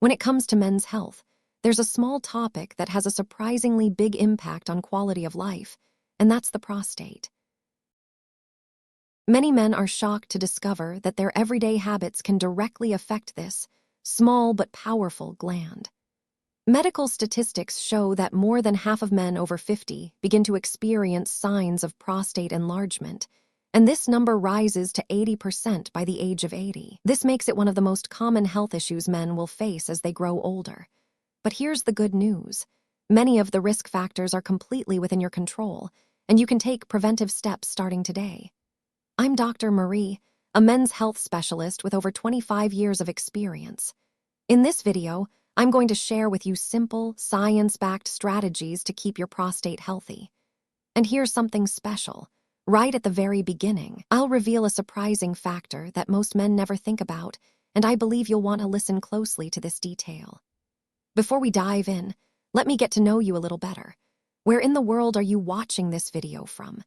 When it comes to men's health, there's a small topic that has a surprisingly big impact on quality of life, and that's the prostate. Many men are shocked to discover that their everyday habits can directly affect this small but powerful gland. Medical statistics show that more than half of men over 50 begin to experience signs of prostate enlargement, and this number rises to 80% by the age of 80. This makes it one of the most common health issues men will face as they grow older. But here's the good news. Many of the risk factors are completely within your control, and you can take preventive steps starting today. I'm Dr. Marie, a men's health specialist with over 25 years of experience. In this video, I'm going to share with you simple, science-backed strategies to keep your prostate healthy. And here's something special. Right at the very beginning, I'll reveal a surprising factor that most men never think about, and I believe you'll want to listen closely to this detail. Before we dive in, let me get to know you a little better. Where in the world are you watching this video from?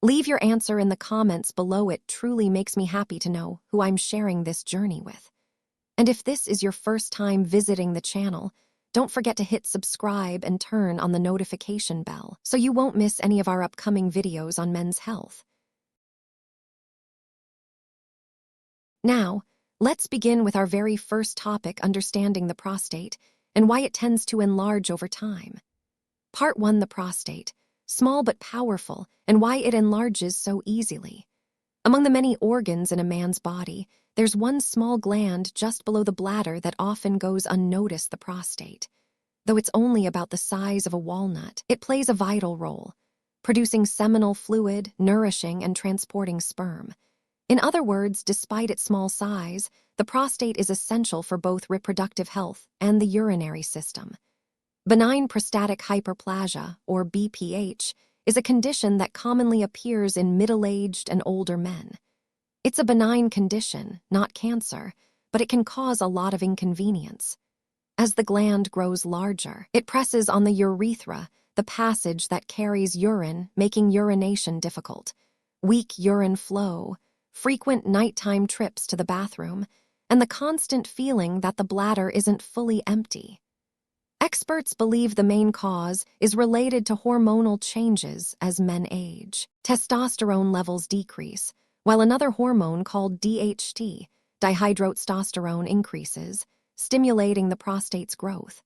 Leave your answer in the comments below. It truly makes me happy to know who I'm sharing this journey with. And if this is your first time visiting the channel, don't forget to hit subscribe and turn on the notification bell so you won't miss any of our upcoming videos on men's health. Now, let's begin with our very first topic, understanding the prostate and why it tends to enlarge over time. Part 1, the prostate, small but powerful, and why it enlarges so easily. Among the many organs in a man's body, there's one small gland just below the bladder that often goes unnoticed, the prostate. Though it's only about the size of a walnut, it plays a vital role, producing seminal fluid, nourishing and transporting sperm. In other words, despite its small size, the prostate is essential for both reproductive health and the urinary system. Benign prostatic hyperplasia, or BPH, is a condition that commonly appears in middle-aged and older men. It's a benign condition, not cancer, but it can cause a lot of inconvenience. As the gland grows larger, it presses on the urethra, the passage that carries urine, making urination difficult. Weak urine flow, frequent nighttime trips to the bathroom, and the constant feeling that the bladder isn't fully empty. Experts believe the main cause is related to hormonal changes as men age. Testosterone levels decrease, while another hormone called DHT, dihydrotestosterone, increases, stimulating the prostate's growth.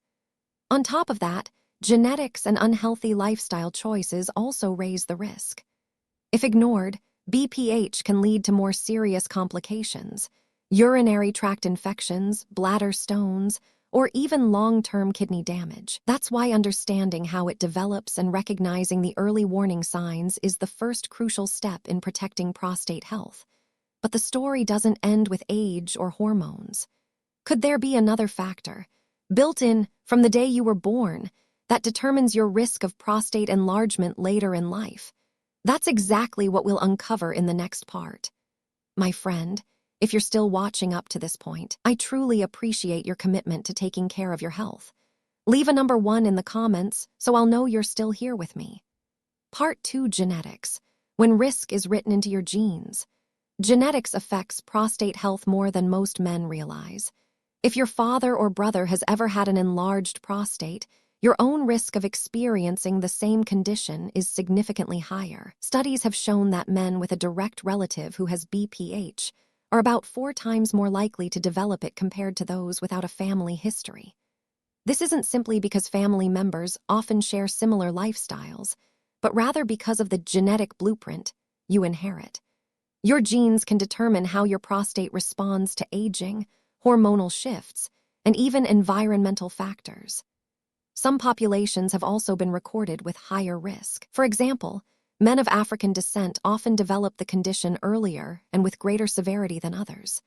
On top of that, genetics and unhealthy lifestyle choices also raise the risk. If ignored, BPH can lead to more serious complications, urinary tract infections, bladder stones, or even long-term kidney damage. That's why understanding how it develops and recognizing the early warning signs is the first crucial step in protecting prostate health. But the story doesn't end with age or hormones. Could there be another factor, built in from the day you were born, that determines your risk of prostate enlargement later in life? That's exactly what we'll uncover in the next part. My friend, if you're still watching up to this point, I truly appreciate your commitment to taking care of your health. Leave a number 1 in the comments so I'll know you're still here with me. Part 2, genetics, when risk is written into your genes. Genetics affects prostate health more than most men realize. If your father or brother has ever had an enlarged prostate, your own risk of experiencing the same condition is significantly higher. Studies have shown that men with a direct relative who has BPH are about 4 times more likely to develop it compared to those without a family history. This isn't simply because family members often share similar lifestyles, but rather because of the genetic blueprint you inherit. Your genes can determine how your prostate responds to aging, hormonal shifts, and even environmental factors. Some populations have also been recorded with higher risk. For example, men of African descent often develop the condition earlier and with greater severity than others.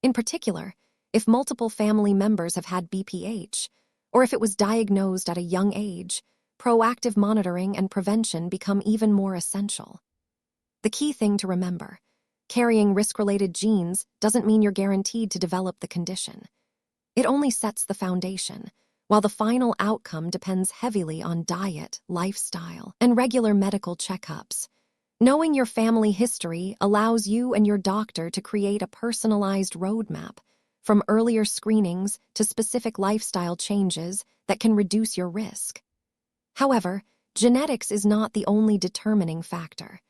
In particular, if multiple family members have had BPH, or if it was diagnosed at a young age, proactive monitoring and prevention become even more essential. The key thing to remember: carrying risk-related genes doesn't mean you're guaranteed to develop the condition. It only sets the foundation, while the final outcome depends heavily on diet, lifestyle, and regular medical checkups. Knowing your family history allows you and your doctor to create a personalized roadmap, from earlier screenings to specific lifestyle changes that can reduce your risk. However, genetics is not the only determining factor.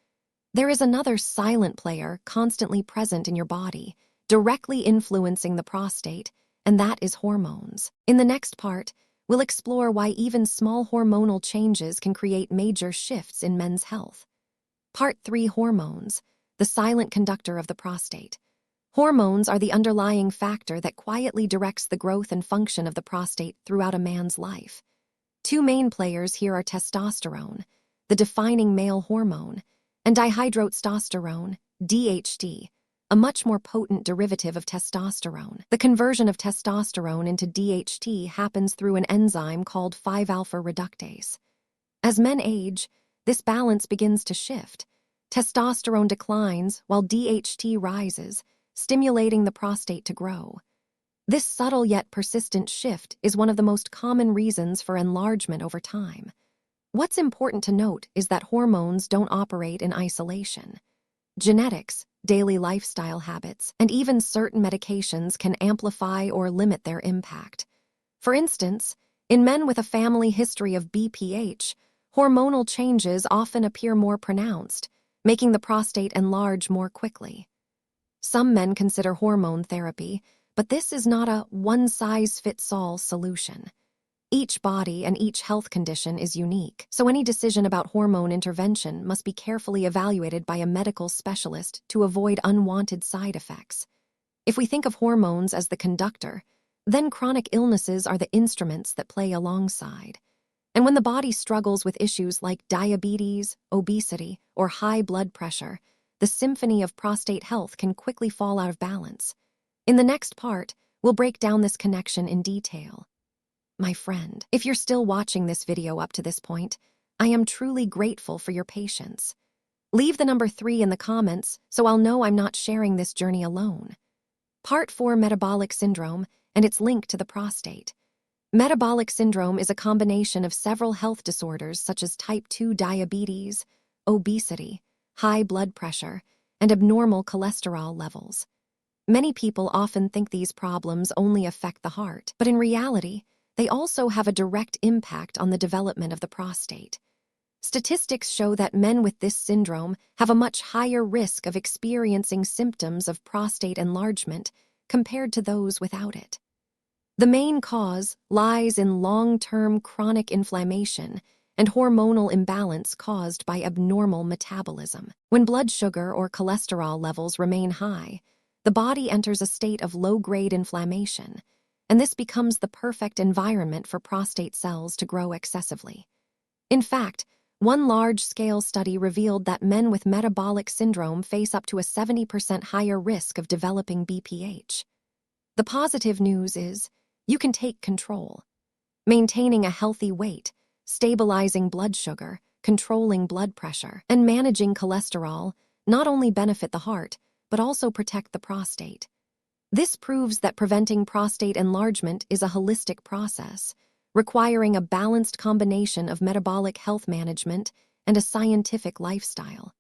There is another silent player constantly present in your body, directly influencing the prostate, and that is hormones. In the next part, we'll explore why even small hormonal changes can create major shifts in men's health. Part 3: Hormones, the silent conductor of the prostate. Hormones are the underlying factor that quietly directs the growth and function of the prostate throughout a man's life. Two main players here are testosterone, the defining male hormone, and dihydrotestosterone, DHT, a much more potent derivative of testosterone. The conversion of testosterone into DHT happens through an enzyme called 5-alpha reductase. As men age, this balance begins to shift. Testosterone declines while DHT rises, stimulating the prostate to grow. This subtle yet persistent shift is one of the most common reasons for enlargement over time. What's important to note is that hormones don't operate in isolation. Genetics, daily lifestyle habits, and even certain medications can amplify or limit their impact. For instance, in men with a family history of BPH, hormonal changes often appear more pronounced, making the prostate enlarge more quickly. Some men consider hormone therapy, but this is not a one-size-fits-all solution. Each body and each health condition is unique, so any decision about hormone intervention must be carefully evaluated by a medical specialist to avoid unwanted side effects. If we think of hormones as the conductor, then chronic illnesses are the instruments that play alongside. And when the body struggles with issues like diabetes, obesity, or high blood pressure, the symphony of prostate health can quickly fall out of balance. In the next part, we'll break down this connection in detail. My friend, if you're still watching this video up to this point, I am truly grateful for your patience. Leave the number 3 in the comments so I'll know I'm not sharing this journey alone. Part 4: Metabolic syndrome and its link to the prostate. Metabolic syndrome is a combination of several health disorders such as type 2 diabetes, obesity, high blood pressure, and abnormal cholesterol levels. Many people often think these problems only affect the heart, but in reality, they also have a direct impact on the development of the prostate. Statistics show that men with this syndrome have a much higher risk of experiencing symptoms of prostate enlargement compared to those without it. The main cause lies in long-term chronic inflammation and hormonal imbalance caused by abnormal metabolism. When blood sugar or cholesterol levels remain high, the body enters a state of low-grade inflammation, and this becomes the perfect environment for prostate cells to grow excessively. In fact, one large-scale study revealed that men with metabolic syndrome face up to a 70% higher risk of developing BPH. The positive news is, you can take control. Maintaining a healthy weight, stabilizing blood sugar, controlling blood pressure, and managing cholesterol not only benefit the heart, but also protect the prostate. This proves that preventing prostate enlargement is a holistic process, requiring a balanced combination of metabolic health management and a scientific lifestyle.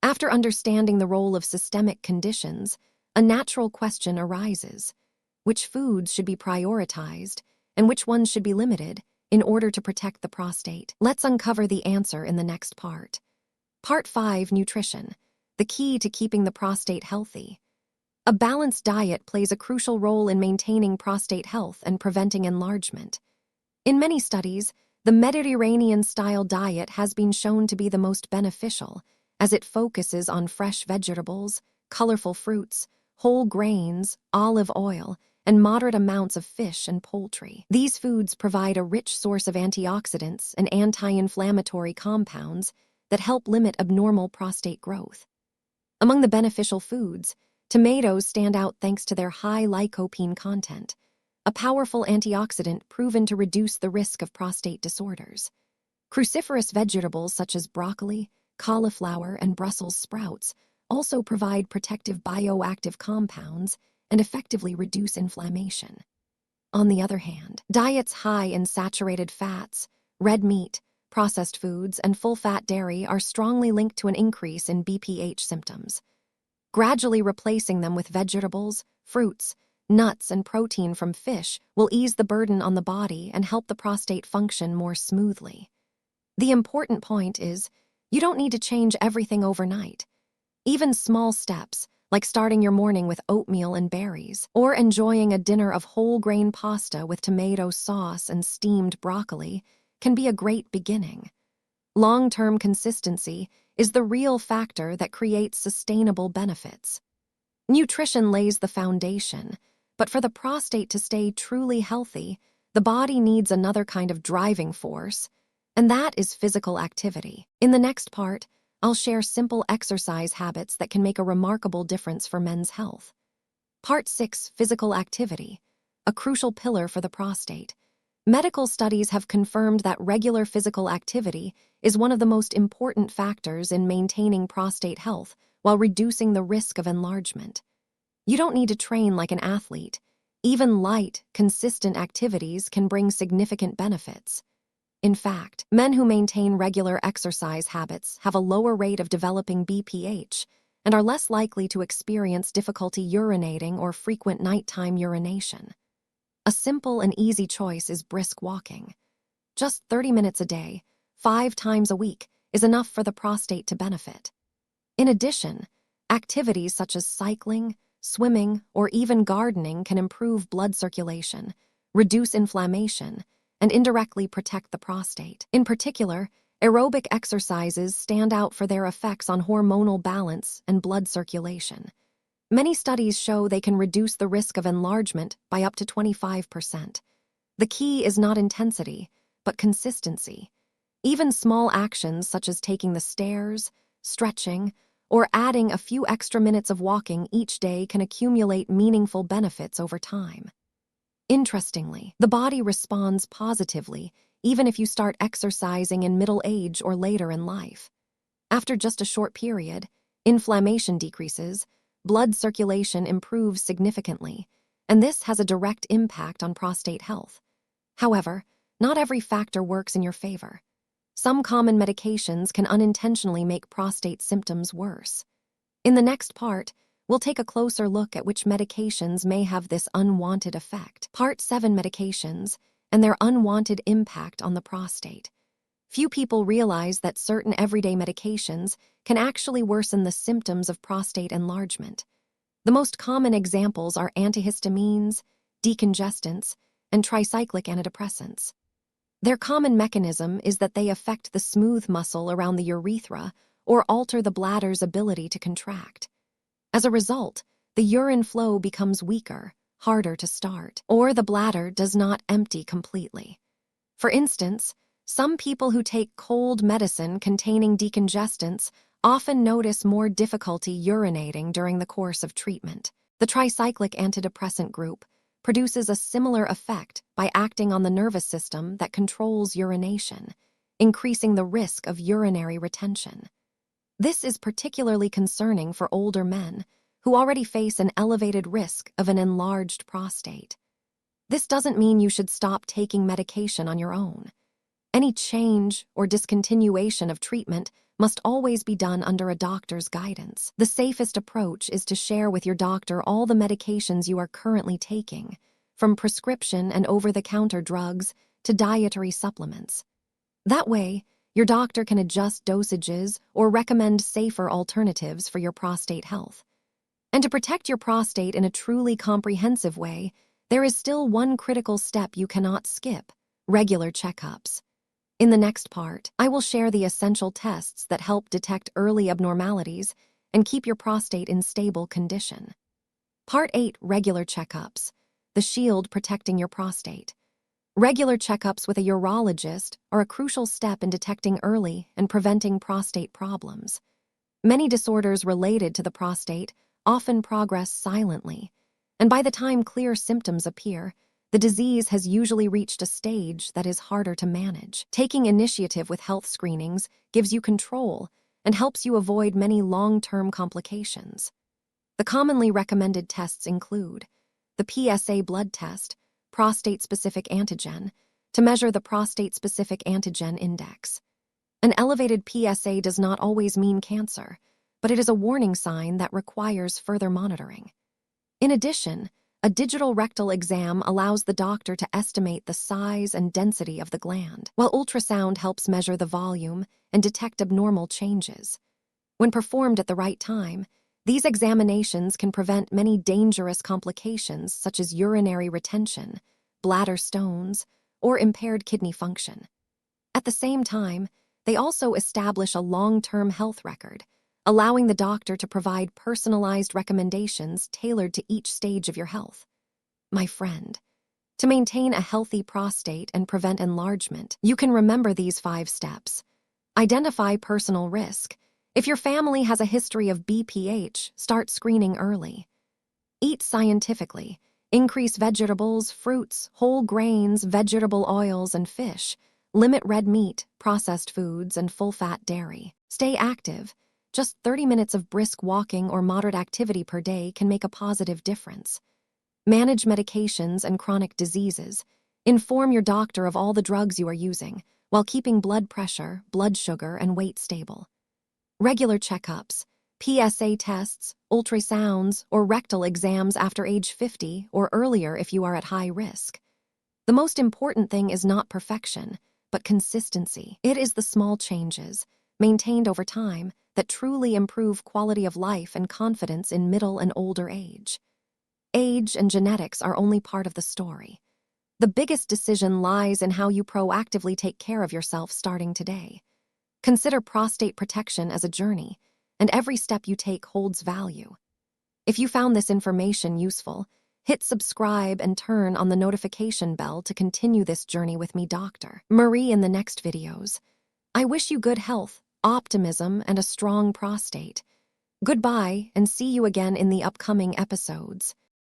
After understanding the role of systemic conditions, a natural question arises: which foods should be prioritized and which ones should be limited in order to protect the prostate? Let's uncover the answer in the next part. Part 5: Nutrition, the key to keeping the prostate healthy. A balanced diet plays a crucial role in maintaining prostate health and preventing enlargement. In many studies, the Mediterranean-style diet has been shown to be the most beneficial, as it focuses on fresh vegetables, colorful fruits, whole grains, olive oil, and moderate amounts of fish and poultry. These foods provide a rich source of antioxidants and anti-inflammatory compounds that help limit abnormal prostate growth. Among the beneficial foods, tomatoes stand out thanks to their high lycopene content, a powerful antioxidant proven to reduce the risk of prostate disorders. Cruciferous vegetables such as broccoli, cauliflower, and Brussels sprouts also provide protective bioactive compounds and effectively reduce inflammation. On the other hand, diets high in saturated fats, red meat, processed foods, and full-fat dairy are strongly linked to an increase in BPH symptoms. Gradually replacing them with vegetables, fruits, nuts, and protein from fish will ease the burden on the body and help the prostate function more smoothly. The important point is, you don't need to change everything overnight. Even small steps, like starting your morning with oatmeal and berries, or enjoying a dinner of whole grain pasta with tomato sauce and steamed broccoli, can be a great beginning. Long-term consistency is the real factor that creates sustainable benefits. Nutrition lays the foundation, but for the prostate to stay truly healthy, the body needs another kind of driving force, and that is physical activity. In the next part, I'll share simple exercise habits that can make a remarkable difference for men's health. Part 6, Physical Activity, a crucial pillar for the prostate. Medical studies have confirmed that regular physical activity is one of the most important factors in maintaining prostate health while reducing the risk of enlargement. You don't need to train like an athlete. Even light, consistent activities can bring significant benefits. In fact, men who maintain regular exercise habits have a lower rate of developing BPH and are less likely to experience difficulty urinating or frequent nighttime urination. A simple and easy choice is brisk walking. Just 30 minutes a day, 5 times a week, is enough for the prostate to benefit. In addition, activities such as cycling, swimming, or even gardening can improve blood circulation, reduce inflammation, and indirectly protect the prostate. In particular, aerobic exercises stand out for their effects on hormonal balance and blood circulation. Many studies show they can reduce the risk of enlargement by up to 25%. The key is not intensity, but consistency. Even small actions such as taking the stairs, stretching, or adding a few extra minutes of walking each day can accumulate meaningful benefits over time. Interestingly, the body responds positively even if you start exercising in middle age or later in life. After just a short period, inflammation decreases, blood circulation improves significantly, and this has a direct impact on prostate health. However, not every factor works in your favor. Some common medications can unintentionally make prostate symptoms worse. In the next part, we'll take a closer look at which medications may have this unwanted effect. Part 7, Medications and their unwanted impact on the prostate. Few people realize that certain everyday medications can actually worsen the symptoms of prostate enlargement. The most common examples are antihistamines, decongestants, and tricyclic antidepressants. Their common mechanism is that they affect the smooth muscle around the urethra or alter the bladder's ability to contract. As a result, the urine flow becomes weaker, harder to start, or the bladder does not empty completely. For instance, some people who take cold medicine containing decongestants often notice more difficulty urinating during the course of treatment. The tricyclic antidepressant group produces a similar effect by acting on the nervous system that controls urination, increasing the risk of urinary retention. This is particularly concerning for older men who already face an elevated risk of an enlarged prostate. This doesn't mean you should stop taking medication on your own. Any change or discontinuation of treatment must always be done under a doctor's guidance. The safest approach is to share with your doctor all the medications you are currently taking, from prescription and over-the-counter drugs to dietary supplements. That way, your doctor can adjust dosages or recommend safer alternatives for your prostate health. And to protect your prostate in a truly comprehensive way, there is still one critical step you cannot skip: regular checkups. In the next part, I will share the essential tests that help detect early abnormalities and keep your prostate in stable condition. Part 8, Regular Checkups, the shield protecting your prostate. Regular checkups with a urologist are a crucial step in detecting early and preventing prostate problems. Many disorders related to the prostate often progress silently, and by the time clear symptoms appear, the disease has usually reached a stage that is harder to manage. Taking initiative with health screenings gives you control and helps you avoid many long-term complications. The commonly recommended tests include the PSA blood test, prostate-specific antigen, to measure the prostate-specific antigen index. An elevated PSA does not always mean cancer, but it is a warning sign that requires further monitoring. In addition, A digital rectal exam allows the doctor to estimate the size and density of the gland, while ultrasound helps measure the volume and detect abnormal changes. When performed at the right time, these examinations can prevent many dangerous complications such as urinary retention, bladder stones, or impaired kidney function. At the same time, they also establish a long-term health record, allowing the doctor to provide personalized recommendations tailored to each stage of your health. My friend, to maintain a healthy prostate and prevent enlargement, you can remember these 5 steps. Identify personal risk. If your family has a history of BPH, start screening early. Eat scientifically. Increase vegetables, fruits, whole grains, vegetable oils, and fish. Limit red meat, processed foods, and full-fat dairy. Stay active. Just 30 minutes of brisk walking or moderate activity per day can make a positive difference. Manage medications and chronic diseases. Inform your doctor of all the drugs you are using, while keeping blood pressure, blood sugar, and weight stable. Regular checkups, PSA tests, ultrasounds, or rectal exams after age 50 or earlier if you are at high risk. The most important thing is not perfection, but consistency. It is the small changes, maintained over time, that truly improve quality of life and confidence in middle and older age. Age and genetics are only part of the story. The biggest decision lies in how you proactively take care of yourself starting today. Consider prostate protection as a journey, and every step you take holds value. If you found this information useful, hit subscribe and turn on the notification bell to continue this journey with me, Dr. Marie, in the next videos. I wish you good health, optimism, and a strong prostate. Goodbye, and see you again in the upcoming episodes.